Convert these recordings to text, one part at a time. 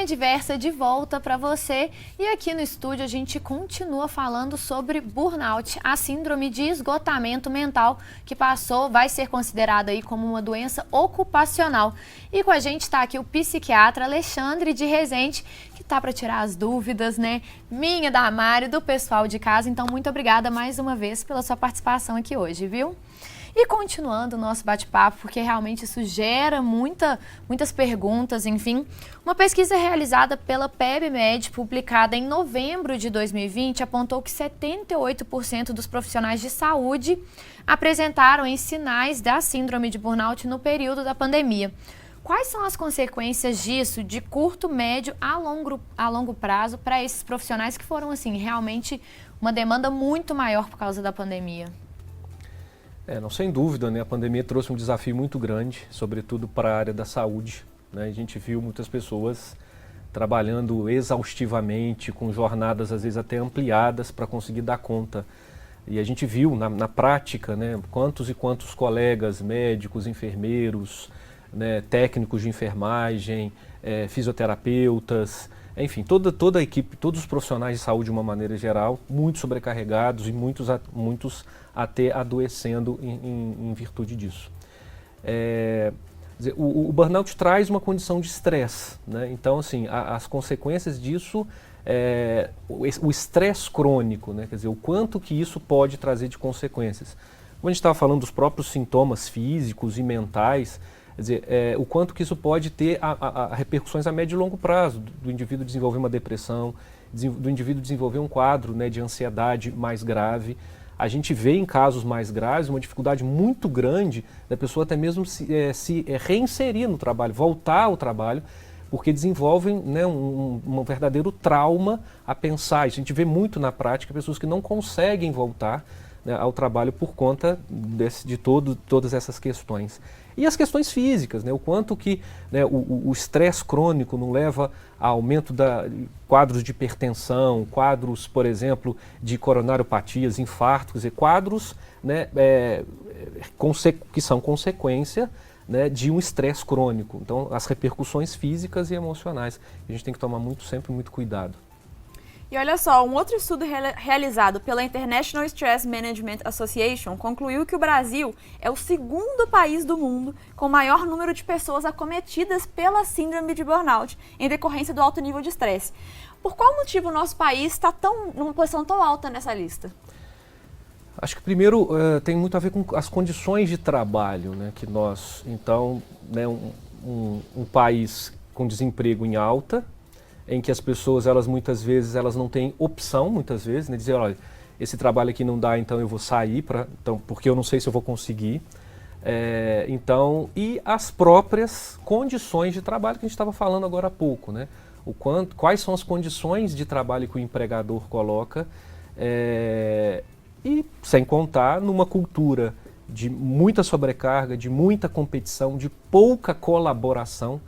Diversa de volta para você e aqui no estúdio a gente continua falando sobre burnout, a síndrome de esgotamento mental que vai ser considerada aí como uma doença ocupacional. E com a gente está aqui o psiquiatra Alexandre de Rezende, que tá para tirar as dúvidas, né? Minha, da Mari, do pessoal de casa. Então, muito obrigada mais uma vez pela sua participação aqui hoje, viu? E continuando o nosso bate-papo, porque realmente isso gera muitas perguntas, enfim. Uma pesquisa realizada pela PebMed, publicada em novembro de 2020, apontou que 78% dos profissionais de saúde apresentaram sinais da síndrome de burnout no período da pandemia. Quais são as consequências disso de curto, médio a longo prazo para esses profissionais que foram, assim, realmente uma demanda muito maior por causa da pandemia? Não, sem dúvida, né? A pandemia trouxe um desafio muito grande, sobretudo para a área da saúde, né? A gente viu muitas pessoas trabalhando exaustivamente, com jornadas às vezes até ampliadas para conseguir dar conta. E a gente viu na prática, né, quantos e quantos colegas, médicos, enfermeiros, né, técnicos de enfermagem, fisioterapeutas, enfim, toda a equipe, todos os profissionais de saúde de uma maneira geral, muito sobrecarregados e muitos até adoecendo em virtude disso. O burnout traz uma condição de estresse, né? Então, assim, as consequências disso, o estresse crônico, né? Quer dizer, o quanto que isso pode trazer de consequências. Como a gente estava falando dos próprios sintomas físicos e mentais, quer dizer, o quanto que isso pode ter repercussões a médio e longo prazo, do indivíduo desenvolver uma depressão, do indivíduo desenvolver um quadro, né, de ansiedade mais grave. A gente vê em casos mais graves uma dificuldade muito grande da pessoa até mesmo se reinserir no trabalho, voltar ao trabalho, porque desenvolvem, né, um verdadeiro trauma a pensar. A gente vê muito na prática pessoas que não conseguem voltar, né, ao trabalho por conta de todas essas questões. E as questões físicas, né, o quanto que, né, o estresse crônico não leva a aumento de quadros de hipertensão, quadros, por exemplo, de coronariopatias, infartos, quer dizer, quadros, né, que são consequência, né, de um estresse crônico. Então, as repercussões físicas e emocionais. A gente tem que tomar sempre muito cuidado. E olha só, um outro estudo realizado pela International Stress Management Association concluiu que o Brasil é o segundo país do mundo com maior número de pessoas acometidas pela síndrome de burnout em decorrência do alto nível de estresse. Por qual motivo o nosso país está numa posição tão alta nessa lista? Acho que primeiro tem muito a ver com as condições de trabalho, né, que nós, então, né, um país com desemprego em alta, em que as pessoas, muitas vezes, elas não têm opção, muitas vezes, né, dizer, olha, esse trabalho aqui não dá, então eu vou sair, porque eu não sei se eu vou conseguir. E as próprias condições de trabalho que a gente estava falando agora há pouco, né? Quais são as condições de trabalho que o empregador coloca, e sem contar numa cultura de muita sobrecarga, de muita competição, de pouca colaboração,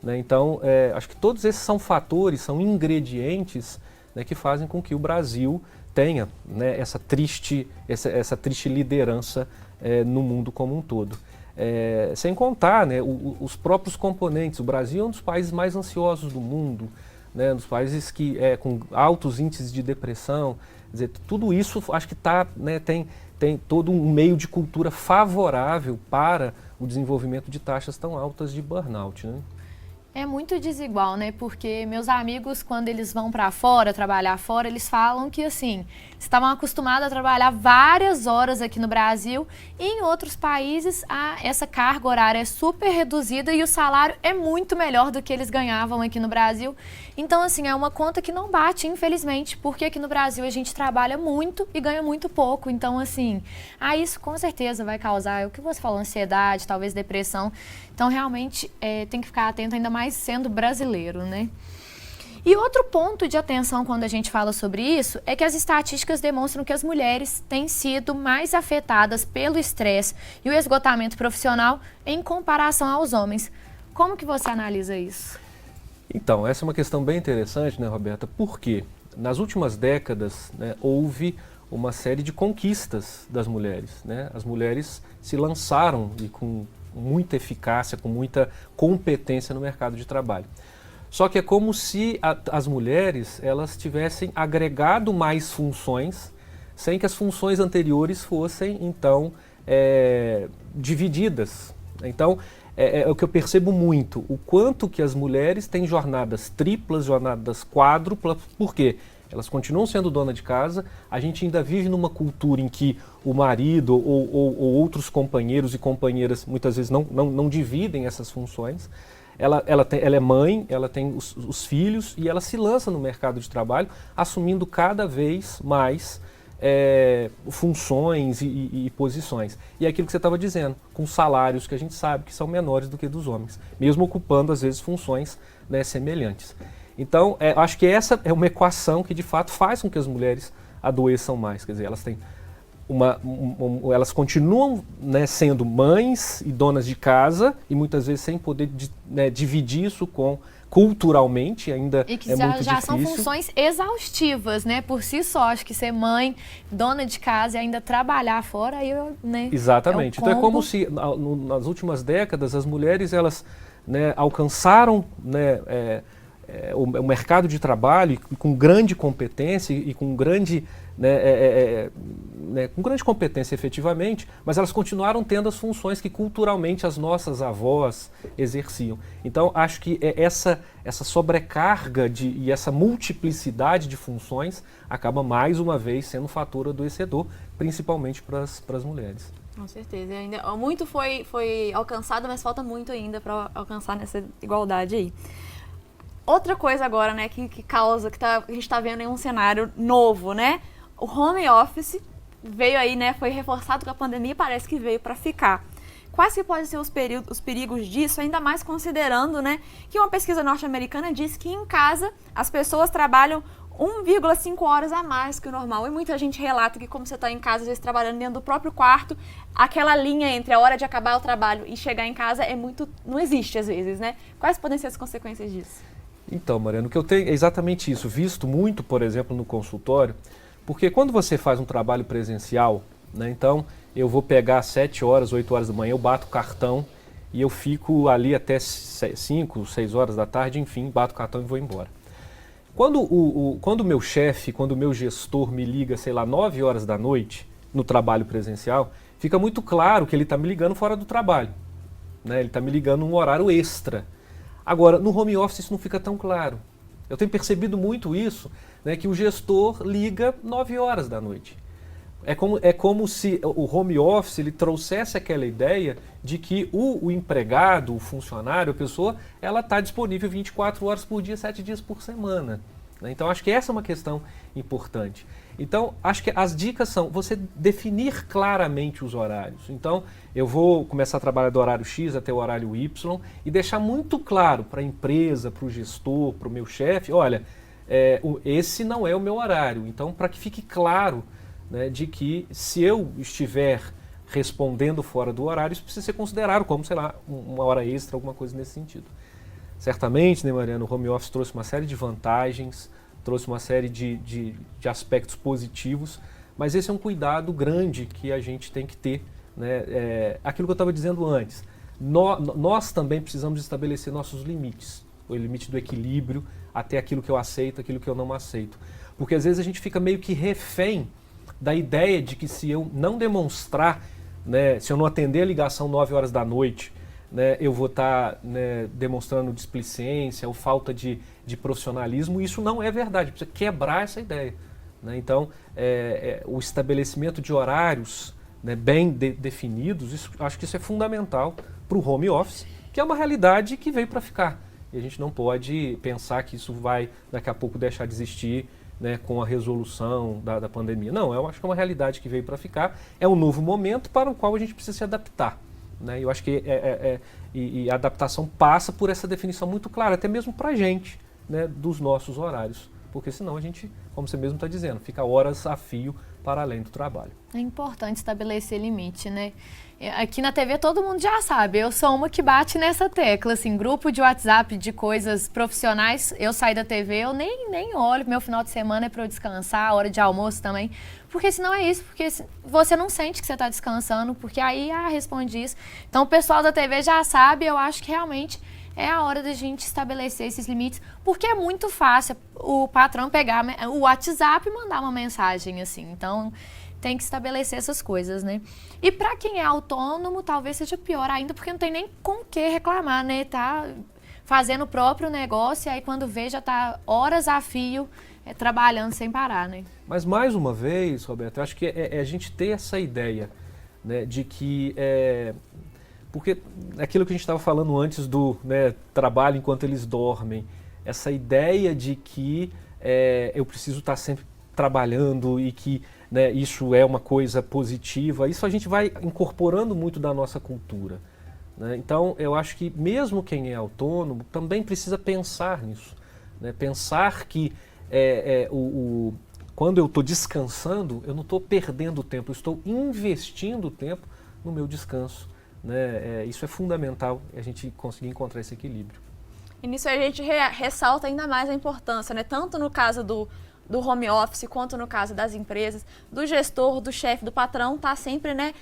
né? Então, acho que todos esses são fatores, são ingredientes, né, que fazem com que o Brasil tenha, né, essa triste liderança no mundo como um todo. Sem contar, né, os próprios componentes. O Brasil é um dos países mais ansiosos do mundo, né, um dos países que com altos índices de depressão. Quer dizer, tudo isso acho que né, tem todo um meio de cultura favorável para o desenvolvimento de taxas tão altas de burnout, né? É muito desigual, né? Porque meus amigos, quando eles vão para fora, trabalhar fora, eles falam que, assim, estavam acostumados a trabalhar várias horas aqui no Brasil e em outros países essa carga horária é super reduzida e o salário é muito melhor do que eles ganhavam aqui no Brasil. Então, assim, é uma conta que não bate, infelizmente, porque aqui no Brasil a gente trabalha muito e ganha muito pouco. Então, assim, isso com certeza vai causar, o que você falou, ansiedade, talvez depressão. Então, realmente, tem que ficar atento, ainda mais sendo brasileiro, né? E outro ponto de atenção quando a gente fala sobre isso é que as estatísticas demonstram que as mulheres têm sido mais afetadas pelo estresse e o esgotamento profissional em comparação aos homens. Como que você analisa isso? Então, essa é uma questão bem interessante, né, Roberta? Porque nas últimas décadas, né, houve uma série de conquistas das mulheres, né? As mulheres se lançaram e com muita eficácia, com muita competência no mercado de trabalho. Só que é como se as mulheres elas tivessem agregado mais funções, sem que as funções anteriores fossem, então, divididas. Então, é o que eu percebo muito, o quanto que as mulheres têm jornadas triplas, jornadas quádruplas, por quê? Elas continuam sendo dona de casa, a gente ainda vive numa cultura em que o marido ou outros companheiros e companheiras muitas vezes não dividem essas funções. Ela é mãe, ela tem os filhos e ela se lança no mercado de trabalho assumindo cada vez mais funções e posições. E é aquilo que você estava dizendo, com salários que a gente sabe que são menores do que dos homens, mesmo ocupando às vezes funções, né, semelhantes. Então, acho que essa é uma equação que de fato faz com que as mulheres adoeçam mais. Quer dizer, elas têm elas continuam, né, sendo mães e donas de casa e muitas vezes sem poder dividir isso culturalmente ainda e que é muito já difícil. São funções exaustivas, né? Por si só, acho que ser mãe, dona de casa e ainda trabalhar fora, aí né? Exatamente. Então é como se nas últimas décadas as mulheres elas, né, alcançaram, né, o mercado de trabalho com grande competência e com grande, com grande competência efetivamente, mas elas continuaram tendo as funções que culturalmente as nossas avós exerciam. Então acho que essa sobrecarga e essa multiplicidade de funções acaba mais uma vez sendo um fator adoecedor, principalmente para as mulheres. Com certeza. Ainda, muito foi alcançado, mas falta muito ainda para alcançar nessa igualdade aí. Outra coisa agora, né, que a gente está vendo em um cenário novo, né? O home office veio aí, né, foi reforçado com a pandemia e parece que veio para ficar. Quais que podem ser os perigos disso, ainda mais considerando, né, que uma pesquisa norte-americana diz que em casa as pessoas trabalham 1,5 horas a mais que o normal. E muita gente relata que como você está em casa, às vezes trabalhando dentro do próprio quarto, aquela linha entre a hora de acabar o trabalho e chegar em casa não existe às vezes, né? Quais podem ser as consequências disso? Então, Mariana, o que eu tenho é exatamente isso, visto muito, por exemplo, no consultório, porque quando você faz um trabalho presencial, né, então eu vou pegar às 7 horas, 8 horas da manhã, eu bato o cartão e eu fico ali até 5, 6 horas da tarde, enfim, bato o cartão e vou embora. Quando o meu chefe, quando o meu gestor me liga, sei lá, 9 horas da noite, no trabalho presencial, fica muito claro que ele está me ligando fora do trabalho, né, ele está me ligando num horário extra. Agora, no home office isso não fica tão claro. Eu tenho percebido muito isso, né, que o gestor liga 9 horas da noite. É como se o home office ele trouxesse aquela ideia de que o empregado, o funcionário, a pessoa, ela está disponível 24 horas por dia, 7 dias por semana. Né? Então, acho que essa é uma questão importante. Então, acho que as dicas são você definir claramente os horários. Então, eu vou começar a trabalhar do horário X até o horário Y e deixar muito claro para a empresa, para o gestor, para o meu chefe, olha, esse não é o meu horário. Então, para que fique claro, né, de que se eu estiver respondendo fora do horário, isso precisa ser considerado como, sei lá, uma hora extra, alguma coisa nesse sentido. Certamente, né, Mariana, o home office trouxe uma série de vantagens, trouxe uma série de aspectos positivos, mas esse é um cuidado grande que a gente tem que ter, né? Aquilo que eu estava dizendo antes, nós também precisamos estabelecer nossos limites, o limite do equilíbrio, até aquilo que eu aceito, aquilo que eu não aceito. Porque às vezes a gente fica meio que refém da ideia de que se eu não demonstrar, né, se eu não atender a ligação 9 horas da noite, né, eu vou estar, né, demonstrando displicência ou falta de profissionalismo. Isso não é verdade, precisa quebrar essa ideia. Né? Então, o estabelecimento de horários, né, bem definidos, acho que isso é fundamental para o home office, que é uma realidade que veio para ficar. E a gente não pode pensar que isso vai daqui a pouco deixar de existir, né, com a resolução da pandemia. Não, eu acho que é uma realidade que veio para ficar, é um novo momento para o qual a gente precisa se adaptar. Né? Eu acho que e a adaptação passa por essa definição muito clara, até mesmo para a gente, né, dos nossos horários, porque senão a gente, como você mesmo está dizendo, fica horas a fio para além do trabalho. É importante estabelecer limite, né? Aqui na TV todo mundo já sabe, eu sou uma que bate nessa tecla, assim, grupo de WhatsApp de coisas profissionais, eu saio da TV, eu nem olho, meu final de semana é para eu descansar, hora de almoço também, porque senão é isso, porque você não sente que você está descansando, porque aí responde isso. Então o pessoal da TV já sabe, eu acho que realmente é a hora da gente estabelecer esses limites, porque é muito fácil o patrão pegar o WhatsApp e mandar uma mensagem assim. Então, tem que estabelecer essas coisas, né? E para quem é autônomo, talvez seja pior ainda, porque não tem nem com o que reclamar, né? Tá fazendo o próprio negócio e aí quando vê já tá horas a fio trabalhando sem parar, né? Mas mais uma vez, Roberto, eu acho que é a gente ter essa ideia, né, de que porque aquilo que a gente estava falando antes do, né, trabalho enquanto eles dormem, essa ideia de que eu preciso estar sempre trabalhando e que, né, isso é uma coisa positiva, isso a gente vai incorporando muito da nossa cultura, né? Então eu acho que mesmo quem é autônomo também precisa pensar nisso, né? Pensar que quando eu estou descansando, eu não estou perdendo tempo, eu estou investindo tempo no meu descanso, né? Isso é fundamental, a gente conseguir encontrar esse equilíbrio. E nisso a gente ressalta ainda mais a importância, né? Tanto no caso do home office, quanto no caso das empresas, do gestor, do chefe, do patrão, tá sempre, né,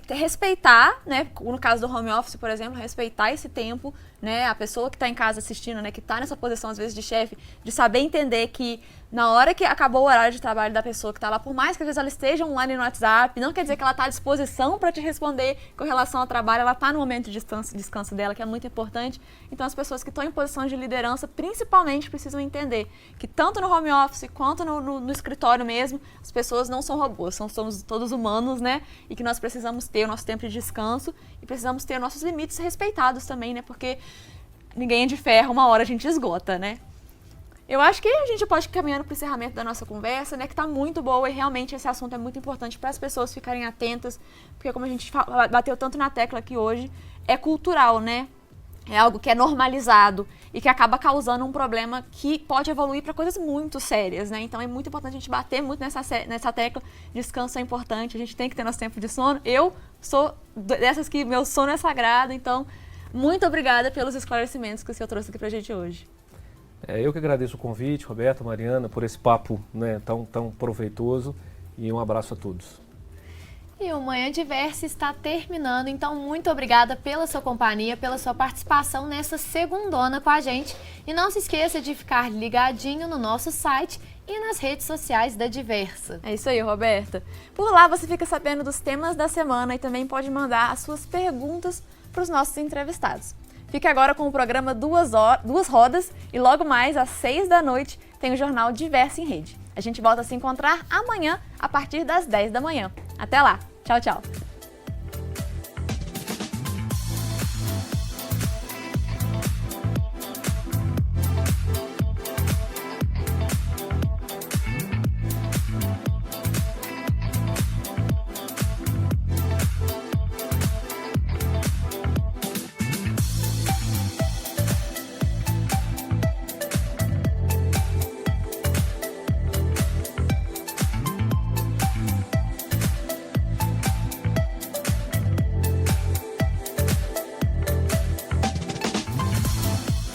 respeitar, né, no caso do home office, por exemplo, respeitar esse tempo, né, a pessoa que está em casa assistindo, né, que está nessa posição às vezes de chefe, de saber entender que na hora que acabou o horário de trabalho da pessoa que está lá, por mais que às vezes ela esteja online no WhatsApp, não quer dizer que ela está à disposição para te responder com relação ao trabalho, ela está no momento de descanso dela, que é muito importante. Então as pessoas que estão em posição de liderança, principalmente, precisam entender que tanto no home office quanto no escritório mesmo, as pessoas não são robôs, somos todos humanos, né? E que nós precisamos ter o nosso tempo de descanso e precisamos ter nossos limites respeitados também, né? Porque ninguém é de ferro, uma hora a gente esgota, né? Eu acho que a gente pode ir caminhando para o encerramento da nossa conversa, né, que está muito boa e realmente esse assunto é muito importante para as pessoas ficarem atentas, porque como a gente bateu tanto na tecla aqui hoje, é cultural, né? É algo que é normalizado e que acaba causando um problema que pode evoluir para coisas muito sérias, né? Então é muito importante a gente bater muito nessa tecla. Descanso é importante, a gente tem que ter nosso tempo de sono. Eu sou dessas que meu sono é sagrado, então muito obrigada pelos esclarecimentos que o senhor trouxe aqui para a gente hoje. Eu que agradeço o convite, Roberto, Mariana, por esse papo, né, tão proveitoso, e um abraço a todos. E o Manhã Diversa está terminando, então muito obrigada pela sua companhia, pela sua participação nessa segundona com a gente. E não se esqueça de ficar ligadinho no nosso site e nas redes sociais da Diversa. É isso aí, Roberta. Por lá você fica sabendo dos temas da semana e também pode mandar as suas perguntas para os nossos entrevistados. Fique agora com o programa Duas Rodas e logo mais às 6 da noite tem o jornal Diversa em Rede. A gente volta a se encontrar amanhã a partir das 10 da manhã. Até lá. Tchau, tchau.